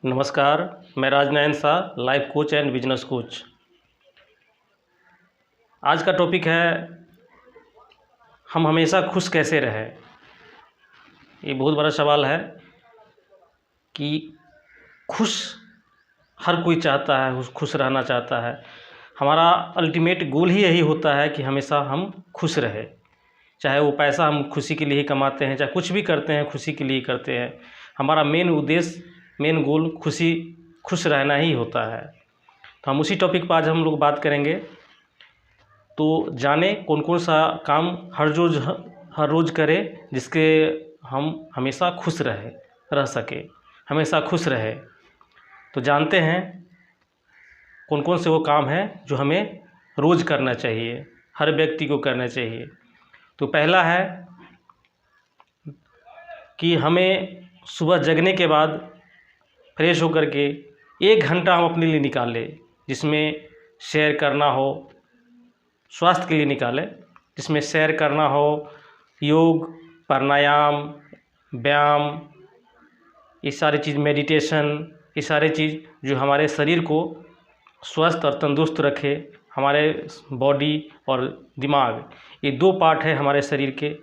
नमस्कार। मैं Rajnayan Shah, life coach and business coach. आज का टॉपिक है हम हमेशा खुश कैसे रहें। ये बहुत बड़ा सवाल है कि खुश हर कोई चाहता है, खुश रहना चाहता है। हमारा अल्टीमेट गोल ही यही होता है कि हमेशा हम खुश रहें। चाहे वो पैसा हम खुशी के लिए ही कमाते हैं, चाहे कुछ भी करते हैं खुशी के लिए करते हैं। हमारा मेन उद्देश्य, मेन गोल खुश रहना ही होता है। तो हम उसी टॉपिक पर आज हम लोग बात करेंगे। तो जाने कौन कौन सा काम हर रोज़ करें जिसके हम हमेशा खुश रह सके, हमेशा खुश रहे। तो जानते हैं कौन कौन से वो काम हैं जो हमें रोज़ करना चाहिए, हर व्यक्ति को करना चाहिए। तो पहला है कि हमें सुबह जगने के बाद फ्रेश होकर के 1 घंटा हम अपने लिए निकाल लें, जिसमें सैर करना हो, स्वास्थ्य के लिए निकालें, जिसमें सैर करना हो, योग, प्राणायाम, व्यायाम, ये सारी चीज़, मेडिटेशन, ये सारी चीज़ जो हमारे शरीर को स्वस्थ और तंदुरुस्त रखे। हमारे बॉडी और दिमाग, ये 2 पार्ट है हमारे शरीर के,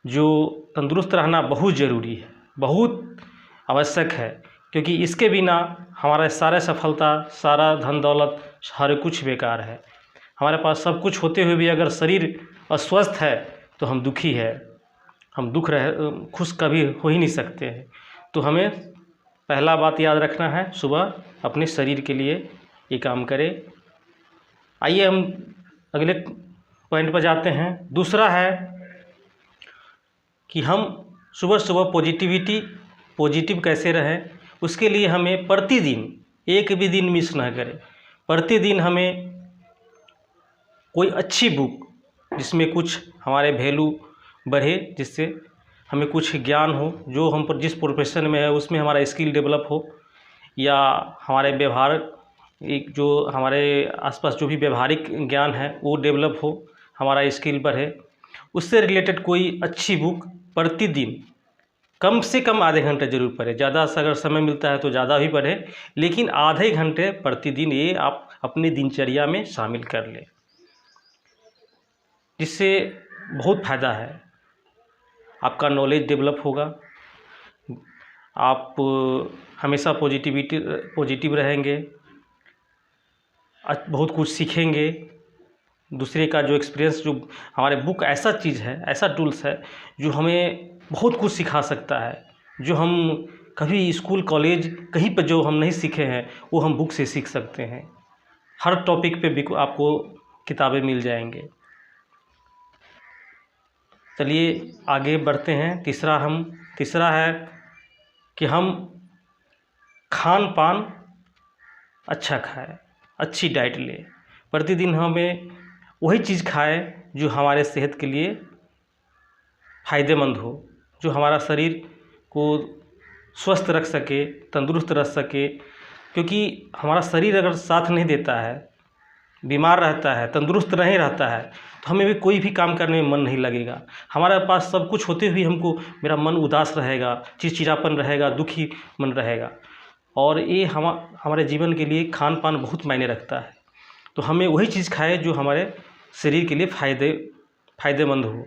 जो तंदुरुस्त रहना बहुत ज़रूरी है, बहुत आवश्यक है। क्योंकि इसके बिना हमारा सारा सफलता, सारा धन दौलत, हर कुछ बेकार है। हमारे पास सब कुछ होते हुए भी अगर शरीर अस्वस्थ है तो हम दुखी है, हम खुश कभी हो ही नहीं सकते हैं। तो हमें पहला बात याद रखना है, सुबह अपने शरीर के लिए ये काम करें। आइए हम अगले पॉइंट पर जाते हैं। दूसरा है कि हम सुबह सुबह पॉजिटिव कैसे रहें। उसके लिए हमें प्रतिदिन, एक भी दिन मिस ना करें। प्रतिदिन हमें कोई अच्छी बुक जिसमें कुछ हमारे वैल्यू बढ़े, जिससे हमें कुछ ज्ञान हो, जो हम पर जिस प्रोफेशन में है उसमें हमारा स्किल डेवलप हो, या हमारे व्यवहार, एक जो हमारे आसपास जो भी व्यवहारिक ज्ञान है वो डेवलप हो, हमारा स्किल बढ़े, उससे रिलेटेड कोई अच्छी बुक प्रतिदिन कम से कम आधे घंटे ज़रूर पढ़ें। ज़्यादा से अगर समय मिलता है तो ज़्यादा भी पढ़ें, लेकिन आधे घंटे प्रतिदिन ये आप अपनी दिनचर्या में शामिल कर लें, जिससे बहुत फ़ायदा है। आपका नॉलेज डेवलप होगा, आप हमेशा पॉजिटिव रहेंगे, बहुत कुछ सीखेंगे। दूसरे का जो एक्सपीरियंस, जो हमारे बुक ऐसा चीज़ है, ऐसा टूल्स है जो हमें बहुत कुछ सिखा सकता है, जो हम कभी स्कूल कॉलेज कहीं पर जो हम नहीं सीखे हैं वो हम बुक से सीख सकते हैं। हर टॉपिक पे भी आपको किताबें मिल जाएंगे। चलिए आगे बढ़ते हैं। तीसरा है कि हम खान पान अच्छा खाएं, अच्छी डाइट लें। प्रतिदिन हमें वही चीज़ खाएं जो हमारे सेहत के लिए फ़ायदेमंद हो, जो हमारा शरीर को स्वस्थ रख सके, तंदुरुस्त रख सके। क्योंकि हमारा शरीर अगर साथ नहीं देता है, बीमार रहता है, तंदुरुस्त नहीं रहता है, तो हमें भी कोई भी काम करने में मन नहीं लगेगा। हमारे पास सब कुछ होते हुए हमको, मेरा मन उदास रहेगा, चिड़चिड़ापन रहेगा, दुखी मन रहेगा। और ये हमारे जीवन के लिए खान पान बहुत मायने रखता है। तो हमें वही चीज़ खाए जो हमारे शरीर के लिए फ़ायदेमंद हो।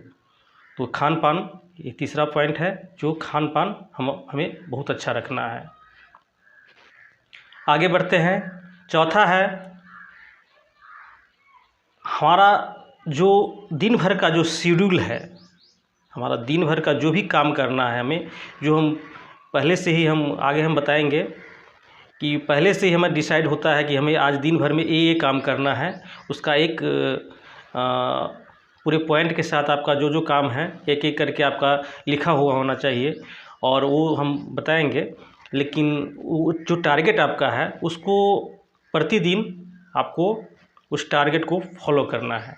तो खान पान, ये तीसरा पॉइंट है, जो खान पान हमें बहुत अच्छा रखना है। आगे बढ़ते हैं। चौथा है हमारा जो दिन भर का जो शेड्यूल है, हमारा दिन भर का जो भी काम करना है हमें, जो हम पहले से ही, हम आगे हम बताएंगे कि पहले से ही हमें डिसाइड होता है कि हमें आज दिन भर में ये काम करना है। उसका एक पूरे पॉइंट के साथ आपका जो जो काम है एक एक करके आपका लिखा हुआ होना चाहिए, और वो हम बताएंगे। लेकिन वो जो टारगेट आपका है उसको प्रतिदिन आपको उस टारगेट को फॉलो करना है,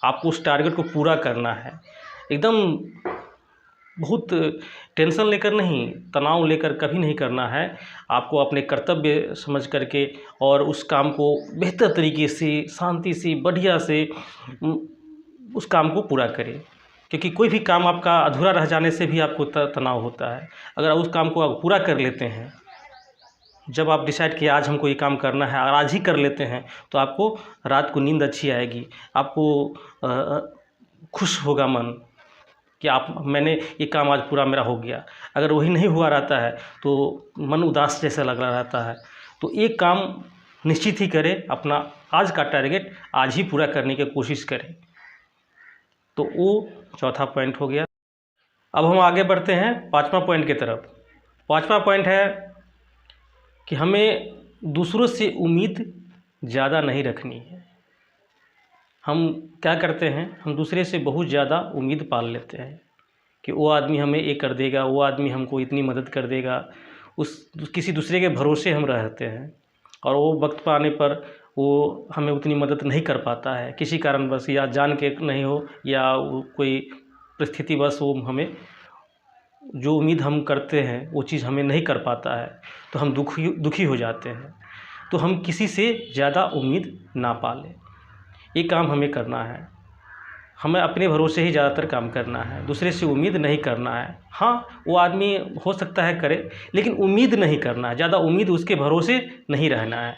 आपको उस टारगेट को पूरा करना है। एकदम बहुत टेंशन लेकर नहीं, तनाव लेकर कभी नहीं करना है। आपको अपने कर्तव्य समझ करके और उस काम को बेहतर तरीके से, शांति से, बढ़िया से उस काम को पूरा करें। क्योंकि कोई भी काम आपका अधूरा रह जाने से भी आपको तनाव होता है। अगर उस काम को आप पूरा कर लेते हैं जब आप डिसाइड किए आज हमको ये काम करना है और आज ही कर लेते हैं, तो आपको रात को नींद अच्छी आएगी, आपको खुश होगा मन कि मैंने ये काम आज पूरा मेरा हो गया। अगर वही नहीं हुआ रहता है तो मन उदास जैसा लग रहा रहता है। तो एक काम निश्चित ही करें, अपना आज का टारगेट आज ही पूरा करने की कोशिश करें। तो वो चौथा पॉइंट हो गया। अब हम आगे बढ़ते हैं पांचवा पॉइंट की तरफ। पांचवा पॉइंट है कि हमें दूसरों से उम्मीद ज़्यादा नहीं रखनी है। हम क्या करते हैं, हम दूसरे से बहुत ज़्यादा उम्मीद पाल लेते हैं कि वो आदमी हमें ये कर देगा, वो आदमी हमको इतनी मदद कर देगा। किसी दूसरे के भरोसे हम रहते हैं और वो वक्त पर आने पर वो हमें उतनी मदद नहीं कर पाता है, किसी कारणवश, या जान के नहीं हो या कोई परिस्थितिवश वो हमें जो उम्मीद हम करते हैं वो चीज़ हमें नहीं कर पाता है, तो हम दुखी हो जाते हैं। तो हम किसी से ज़्यादा उम्मीद ना पालें। ये काम हमें करना है, हमें अपने भरोसे ही ज़्यादातर काम करना है, दूसरे से उम्मीद नहीं करना है। हाँ, वो आदमी हो सकता है करे, लेकिन उम्मीद नहीं करना है, ज़्यादा उम्मीद उसके भरोसे नहीं रहना है।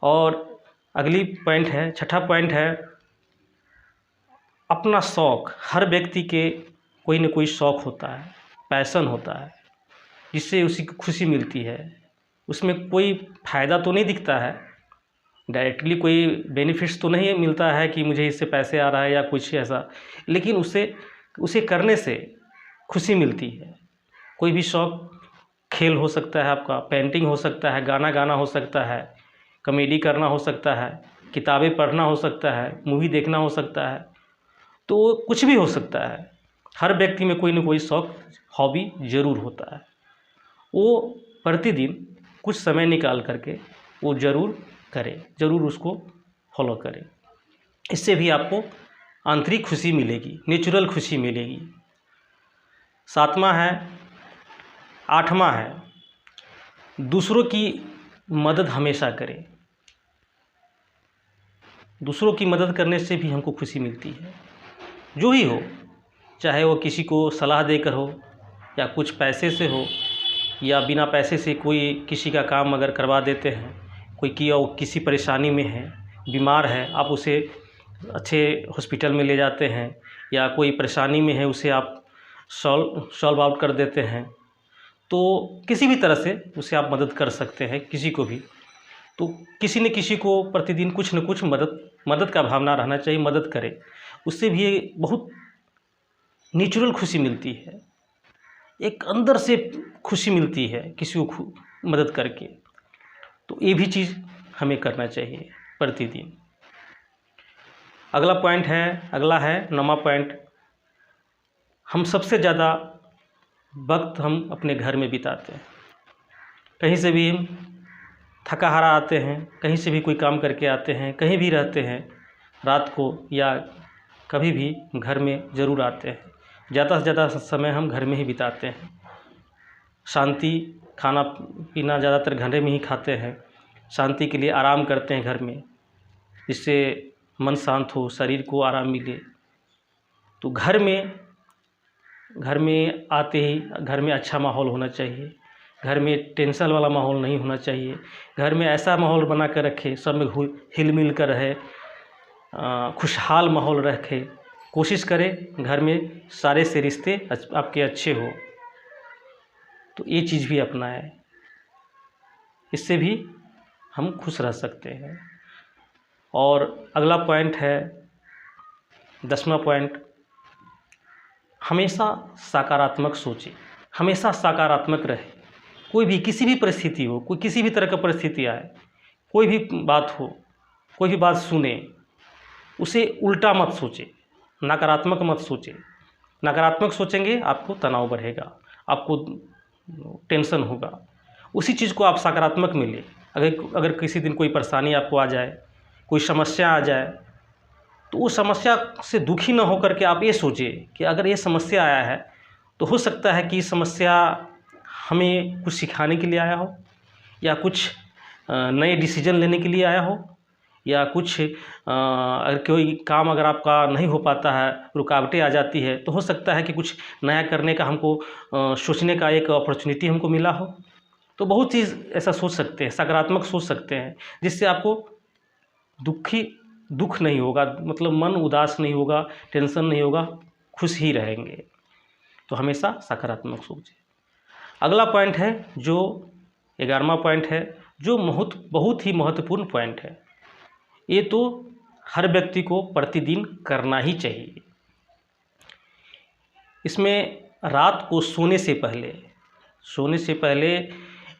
और अगली पॉइंट है, छठा पॉइंट है अपना शौक़। हर व्यक्ति के कोई न कोई शौक़ होता है, पैशन होता है, जिससे उसी को खुशी मिलती है। उसमें कोई फ़ायदा तो नहीं दिखता है, डायरेक्टली कोई बेनिफिट्स तो नहीं मिलता है कि मुझे इससे पैसे आ रहा है या कुछ ऐसा, लेकिन उसे करने से खुशी मिलती है। कोई भी शौक़, खेल हो सकता है आपका, पेंटिंग हो सकता है, गाना गाना हो सकता है, कॉमेडी करना हो सकता है, किताबें पढ़ना हो सकता है, मूवी देखना हो सकता है, तो कुछ भी हो सकता है। हर व्यक्ति में कोई न कोई शौक़, हॉबी ज़रूर होता है। वो प्रतिदिन कुछ समय निकाल करके वो ज़रूर करें, ज़रूर उसको फॉलो करें। इससे भी आपको आंतरिक खुशी मिलेगी, नेचुरल खुशी मिलेगी। आठवां है दूसरों की मदद हमेशा करें। दूसरों की मदद करने से भी हमको खुशी मिलती है, जो ही हो, चाहे वो किसी को सलाह देकर हो या कुछ पैसे से हो, या बिना पैसे से कोई किसी का काम अगर करवा देते हैं, कोई किसी परेशानी में है, बीमार है, आप उसे अच्छे हॉस्पिटल में ले जाते हैं, या कोई परेशानी में है उसे आप सॉल्व आउट कर देते हैं, तो किसी भी तरह से उसे आप मदद कर सकते हैं, किसी को भी। तो किसी न किसी को प्रतिदिन कुछ न कुछ मदद का भावना रहना चाहिए, मदद करें। उससे भी बहुत नेचुरल खुशी मिलती है, एक अंदर से खुशी मिलती है किसी को मदद करके। तो ये भी चीज़ हमें करना चाहिए प्रतिदिन। अगला है 9वां पॉइंट, हम सबसे ज़्यादा वक्त हम अपने घर में बिताते हैं। कहीं से भी हम थका हारा आते हैं, कहीं से भी कोई काम करके आते हैं, कहीं भी रहते हैं, रात को या कभी भी घर में ज़रूर आते हैं। ज़्यादा से ज़्यादा समय हम घर में ही बिताते हैं। शांति, खाना पीना ज़्यादातर घर में ही खाते हैं, शांति के लिए आराम करते हैं घर में, जिससे मन शांत हो, शरीर को आराम मिले। तो घर में आते ही घर में अच्छा माहौल होना चाहिए, घर में टेंशन वाला माहौल नहीं होना चाहिए। घर में ऐसा माहौल बना कर रखे, सब में हिल मिल कर रहे, खुशहाल माहौल रखे। कोशिश करें घर में सारे से रिश्ते आपके अच्छे हो। तो ये चीज़ भी अपनाएं, इससे भी हम खुश रह सकते हैं। और अगला पॉइंट है 10वां पॉइंट, हमेशा सकारात्मक सोचें, हमेशा सकारात्मक रहे। कोई भी किसी भी परिस्थिति हो, कोई किसी भी तरह का परिस्थिति आए, कोई भी बात हो, कोई भी बात सुने, उसे उल्टा मत सोचें, नकारात्मक मत सोचें। नकारात्मक सोचेंगे आपको तनाव बढ़ेगा, आपको टेंशन होगा। उसी चीज़ को आप सकारात्मक में लें। अगर किसी दिन कोई परेशानी आपको आ जाए, कोई समस्या आ जाए, तो उस समस्या से दुखी न होकर के आप ये सोचें कि अगर ये समस्या आया है तो हो सकता है कि समस्या हमें कुछ सिखाने के लिए आया हो, या कुछ नए डिसीजन लेने के लिए आया हो, या कुछ अगर कोई काम अगर आपका नहीं हो पाता है, रुकावटें आ जाती है, तो हो सकता है कि कुछ नया करने का हमको सोचने का एक अपॉर्चुनिटी हमको मिला हो। तो बहुत चीज़ ऐसा सोच सकते हैं, सकारात्मक सोच सकते हैं, जिससे आपको दुख नहीं होगा, मतलब मन उदास नहीं होगा, टेंशन नहीं होगा, खुश ही रहेंगे। तो हमेशा सकारात्मक सोचें। अगला पॉइंट है जो 11वां पॉइंट है, जो बहुत ही महत्वपूर्ण पॉइंट है। ये तो हर व्यक्ति को प्रतिदिन करना ही चाहिए। इसमें रात को सोने से पहले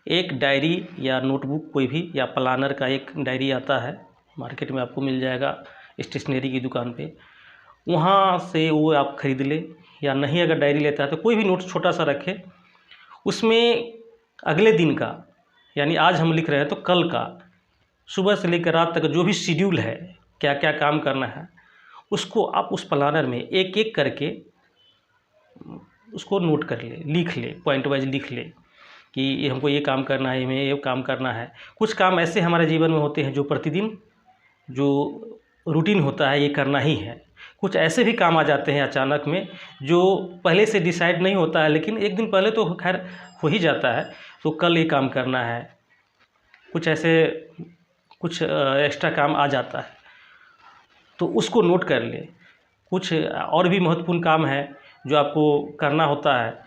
एक डायरी या नोटबुक कोई भी, या प्लानर का एक डायरी आता है, मार्केट में आपको मिल जाएगा, स्टेशनरी की दुकान पे, वहाँ से वो आप खरीद ले, या नहीं अगर डायरी लेता है तो कोई भी नोट छोटा सा रखे। उसमें अगले दिन का, यानी आज हम लिख रहे हैं तो कल का, सुबह से लेकर रात तक जो भी शेड्यूल है, क्या क्या काम करना है, उसको आप उस प्लानर में एक एक करके उसको नोट कर ले, लिख ले, पॉइंट वाइज लिख ले कि ये हमको ये काम करना है, हमें ये काम करना है। कुछ काम ऐसे हमारे जीवन में होते हैं जो प्रतिदिन जो रूटीन होता है ये करना ही है। कुछ ऐसे भी काम आ जाते हैं अचानक में जो पहले से डिसाइड नहीं होता है, लेकिन एक दिन पहले तो खैर हो ही जाता है, तो कल ये काम करना है। कुछ एक्स्ट्रा काम आ जाता है तो उसको नोट कर ले। कुछ और भी महत्वपूर्ण काम है जो आपको करना होता है,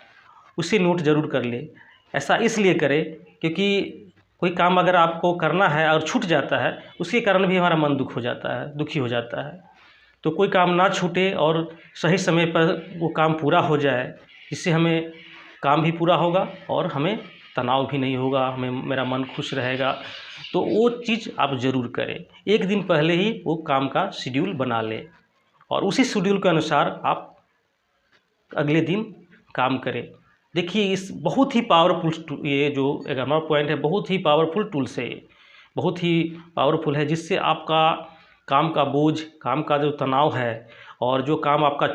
उसे नोट ज़रूर कर ले। ऐसा इसलिए करें क्योंकि कोई काम अगर आपको करना है और छूट जाता है, उसके कारण भी हमारा मन दुखी हो जाता है। तो कोई काम ना छूटे और सही समय पर वो काम पूरा हो जाए, जिससे हमें काम भी पूरा होगा और हमें तनाव भी नहीं होगा, मेरा मन खुश रहेगा। तो वो चीज़ आप ज़रूर करें। एक दिन पहले ही वो काम का शेड्यूल बना लें और उसी शेड्यूल के अनुसार आप अगले दिन काम करें। देखिए, इस बहुत ही पावरफुल, ये जो 11वां पॉइंट है, बहुत ही पावरफुल टूल्स है, बहुत ही पावरफुल है, जिससे आपका काम का बोझ, काम का जो तनाव है, और जो काम आपका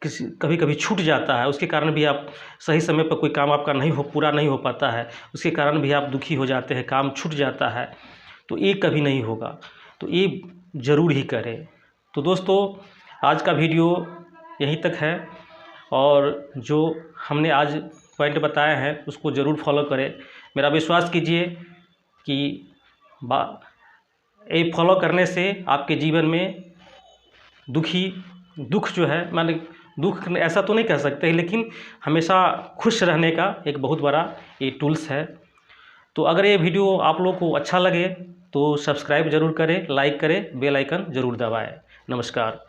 कभी कभी छूट जाता है, उसके कारण भी आप सही समय पर कोई काम आपका पूरा नहीं हो पाता है, उसके कारण भी आप दुखी हो जाते हैं, काम छूट जाता है, तो ये कभी नहीं होगा। तो ये ज़रूर ही करें। तो दोस्तों, आज का वीडियो यहीं तक है, और जो हमने आज पॉइंट बताए हैं उसको ज़रूर फॉलो करें। मेरा विश्वास कीजिए कि ये फॉलो करने से आपके जीवन में दुख जो है, माने दुख ऐसा तो नहीं कह सकते, लेकिन हमेशा खुश रहने का एक बहुत बड़ा ये टूल्स है। तो अगर ये वीडियो आप लोगों को अच्छा लगे तो सब्सक्राइब ज़रूर करें, लाइक करें, बेल आइकन ज़रूर दबाएं। नमस्कार।